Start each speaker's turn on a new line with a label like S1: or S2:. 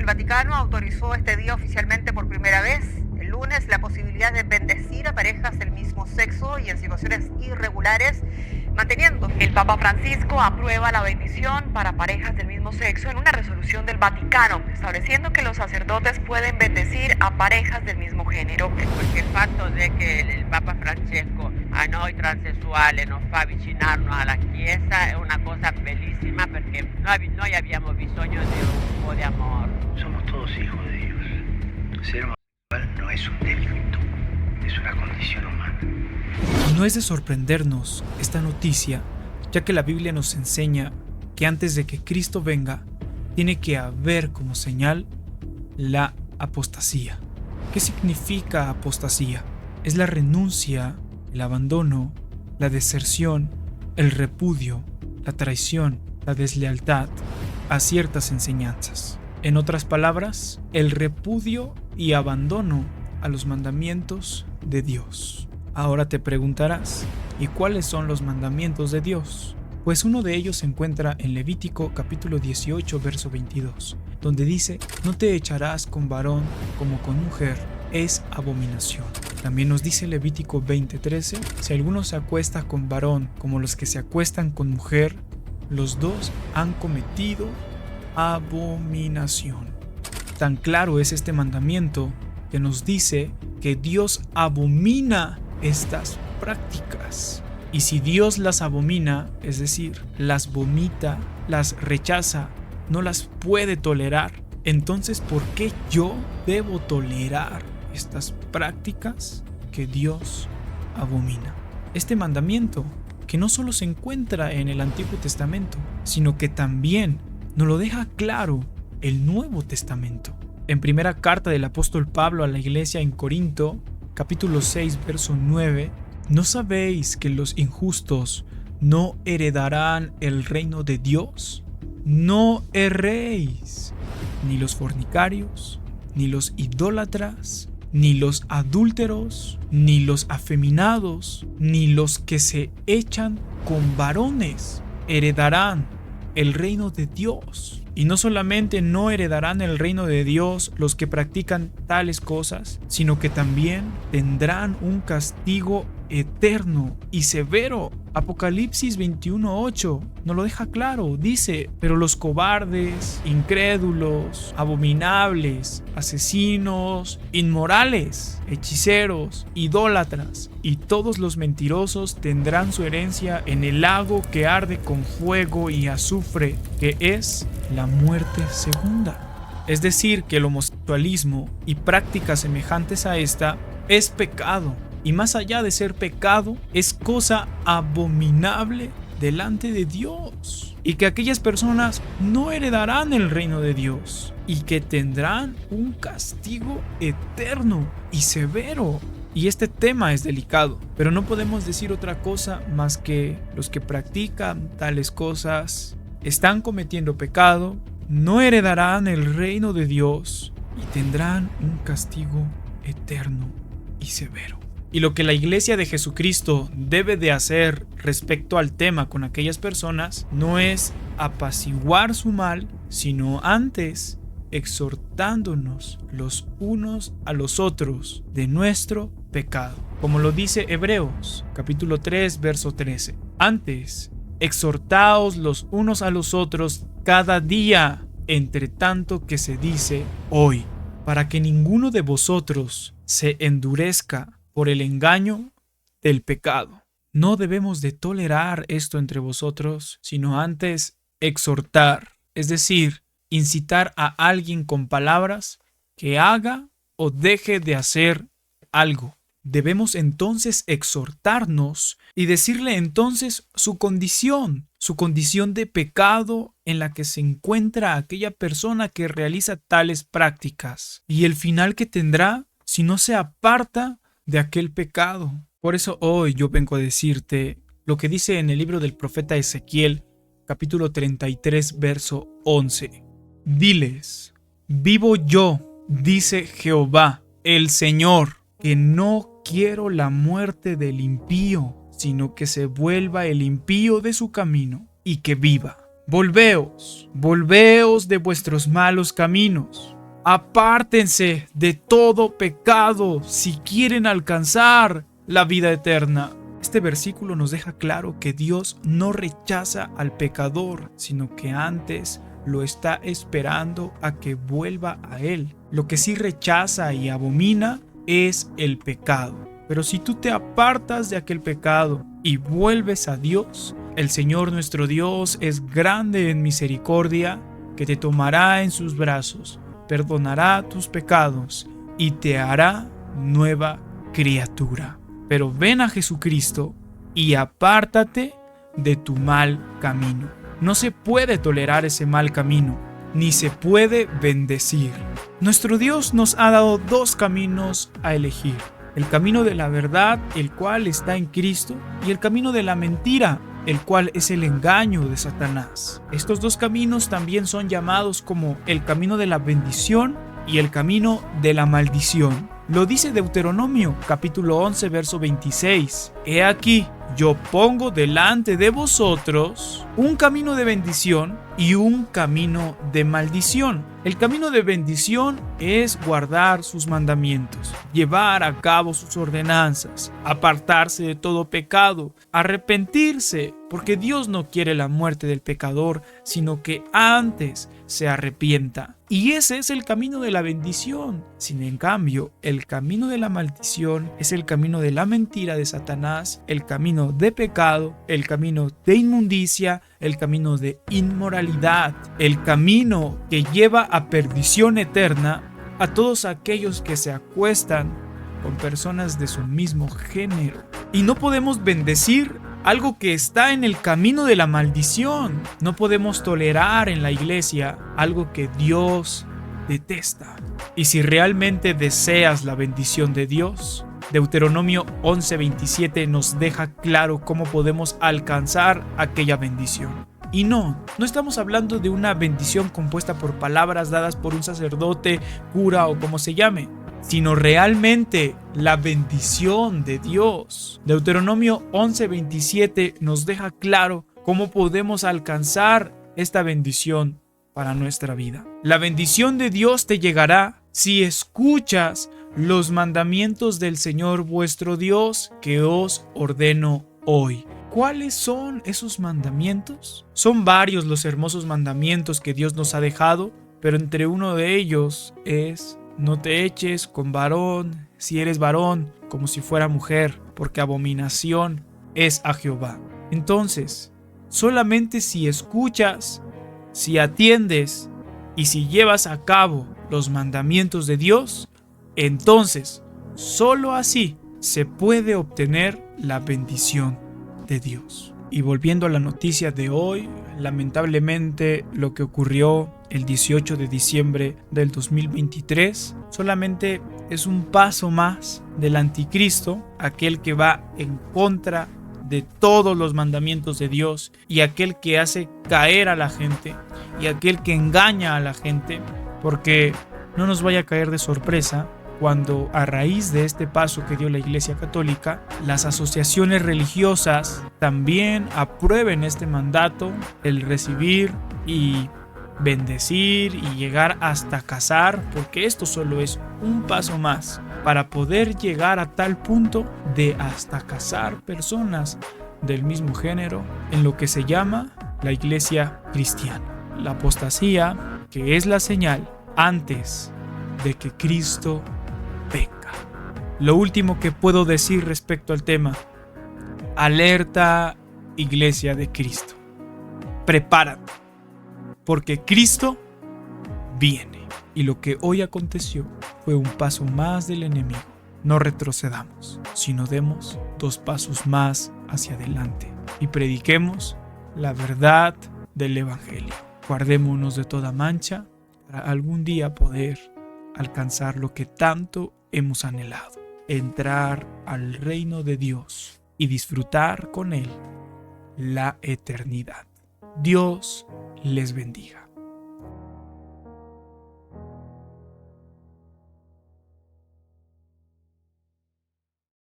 S1: Vaticano autorizó este día oficialmente por primera vez, el lunes, la posibilidad de bendecir a parejas del mismo sexo y en situaciones irregulares, manteniendo. El Papa Francisco aprueba la bendición para parejas del mismo sexo en una resolución del Vaticano, estableciendo que los sacerdotes pueden bendecir a parejas del mismo género.
S2: Perché il fatto è che il Papa Francesco a noi transessuali nos fa avvicinarnos alla Chiesa è una cosa bellissima perché noi abbiamo bisogno di un po' di amor.
S3: Somos todos hijos de Dios. Ser homosexual no es un delito, es una condición humana.
S4: No es de sorprendernos esta noticia, ya que la Biblia nos enseña que antes de que Cristo venga, tiene que haber como señal la apostasía. ¿Qué significa apostasía? Es la renuncia, el abandono, la deserción, el repudio, la traición, la deslealtad a ciertas enseñanzas. En otras palabras, el repudio y abandono a los mandamientos de Dios. Ahora te preguntarás, ¿y cuáles son los mandamientos de Dios? Pues uno de ellos se encuentra en Levítico capítulo 18, verso 22, donde dice, no te echarás con varón como con mujer, es abominación. También nos dice Levítico 20:13, si alguno se acuesta con varón como los que se acuestan con mujer, los dos han cometido abominación. Tan claro es este mandamiento que nos dice que Dios abomina estas prácticas. Y si Dios las abomina, es decir, las vomita, las rechaza, no las puede tolerar, entonces ¿por qué yo debo tolerar estas prácticas que Dios abomina? Este mandamiento, que no solo se encuentra en el Antiguo Testamento, sino que también nos lo deja claro el Nuevo Testamento. En primera carta del apóstol Pablo a la iglesia en Corinto, capítulo 6, verso 9, ¿no sabéis que los injustos no heredarán el reino de Dios? No erréis, ni los fornicarios, ni los idólatras, ni los adúlteros, ni los afeminados, ni los que se echan con varones heredarán el reino de Dios. Y no solamente no heredarán el reino de Dios los que practican tales cosas, sino que también tendrán un castigo eterno y severo. Apocalipsis 21:8 nos lo deja claro, dice, pero los cobardes, incrédulos, abominables, asesinos, inmorales, hechiceros, idólatras y todos los mentirosos tendrán su herencia en el lago que arde con fuego y azufre, que es la muerte segunda. Es decir, que el homosexualismo y prácticas semejantes a esta es pecado. Y más allá de ser pecado, es cosa abominable delante de Dios. Y que aquellas personas no heredarán el reino de Dios. Y que tendrán un castigo eterno y severo. Y este tema es delicado. Pero no podemos decir otra cosa más que los que practican tales cosas están cometiendo pecado, no heredarán el reino de Dios y tendrán un castigo eterno y severo. Y lo que la Iglesia de Jesucristo debe de hacer respecto al tema con aquellas personas no es apaciguar su mal, sino antes exhortándonos los unos a los otros de nuestro pecado. Como lo dice Hebreos, capítulo 3, verso 13. Antes, exhortaos los unos a los otros cada día, entre tanto que se dice hoy, para que ninguno de vosotros se endurezca por el engaño del pecado. No debemos de tolerar esto entre vosotros, sino antes exhortar, es decir, incitar a alguien con palabras que haga o deje de hacer algo. Debemos entonces exhortarnos y decirle entonces su condición de pecado en la que se encuentra aquella persona que realiza tales prácticas y el final que tendrá si no se aparta de aquel pecado. Por eso hoy yo vengo a decirte lo que dice en el libro del profeta Ezequiel, capítulo 33, verso 11. Diles, vivo yo, dice Jehová, el Señor, que no quiero la muerte del impío, sino que se vuelva el impío de su camino y que viva. Volveos de vuestros malos caminos, Apártense de todo pecado si quieren alcanzar la vida eterna. Este versículo nos deja claro que Dios no rechaza al pecador, sino que antes lo está esperando a que vuelva a Él. Lo que sí rechaza y abomina es el pecado. Pero si tú te apartas de aquel pecado y vuelves a Dios, el Señor nuestro Dios es grande en misericordia, que te tomará en sus brazos, perdonará tus pecados y te hará nueva criatura. Pero ven a Jesucristo y apártate de tu mal camino. No se puede tolerar ese mal camino, ni se puede bendecir. Nuestro Dios nos ha dado dos caminos a elegir: el camino de la verdad, el cual está en Cristo, y el camino de la mentira, el cual es el engaño de Satanás. Estos dos caminos también son llamados como el camino de la bendición y el camino de la maldición. Lo dice Deuteronomio capítulo 11 verso 26. He aquí, yo pongo delante de vosotros un camino de bendición y un camino de maldición. El camino de bendición es guardar sus mandamientos, llevar a cabo sus ordenanzas, apartarse de todo pecado, arrepentirse, porque Dios no quiere la muerte del pecador, sino que antes se arrepienta. Y ese es el camino de la bendición. Sin en cambio, el camino de la maldición es el camino de la mentira de Satanás, el camino de pecado, el camino de inmundicia, el camino de inmoralidad, el camino que lleva a perdición eterna a todos aquellos que se acuestan con personas de su mismo género. Y no podemos bendecir algo que está en el camino de la maldición. No podemos tolerar en la iglesia algo que Dios detesta. Y si realmente deseas la bendición de Dios, Deuteronomio 11:27 nos deja claro cómo podemos alcanzar aquella bendición. Y no estamos hablando de una bendición compuesta por palabras dadas por un sacerdote, cura o como se llame, sino realmente la bendición de Dios. Deuteronomio 11:27 nos deja claro cómo podemos alcanzar esta bendición para nuestra vida. La bendición de Dios te llegará si escuchas los mandamientos del Señor vuestro Dios que os ordeno hoy. ¿Cuáles son esos mandamientos? Son varios los hermosos mandamientos que Dios nos ha dejado, pero entre uno de ellos es: no te eches con varón, si eres varón, como si fuera mujer, porque abominación es a Jehová. Entonces, solamente si escuchas, si atiendes y si llevas a cabo los mandamientos de Dios, entonces, solo así se puede obtener la bendición de Dios. Y volviendo a la noticia de hoy, lamentablemente lo que ocurrió el 18 de diciembre del 2023 solamente es un paso más del anticristo, aquel que va en contra de todos los mandamientos de Dios y aquel que hace caer a la gente y aquel que engaña a la gente, porque no nos vaya a caer de sorpresa cuando, a raíz de este paso que dio la Iglesia Católica, las asociaciones religiosas también aprueben este mandato, el recibir y bendecir y llegar hasta casar, porque esto solo es un paso más para poder llegar a tal punto de hasta casar personas del mismo género en lo que se llama la Iglesia cristiana. La apostasía, que es la señal antes de que Cristo peca. Lo último que puedo decir respecto al tema: alerta, Iglesia de Cristo, prepárate, porque Cristo viene. Y lo que hoy aconteció fue un paso más del enemigo. No retrocedamos, sino demos 2 pasos más hacia adelante y prediquemos la verdad del Evangelio. Guardémonos de toda mancha para algún día poder alcanzar lo que tanto hemos anhelado: entrar al reino de Dios y disfrutar con Él la eternidad. Dios les bendiga.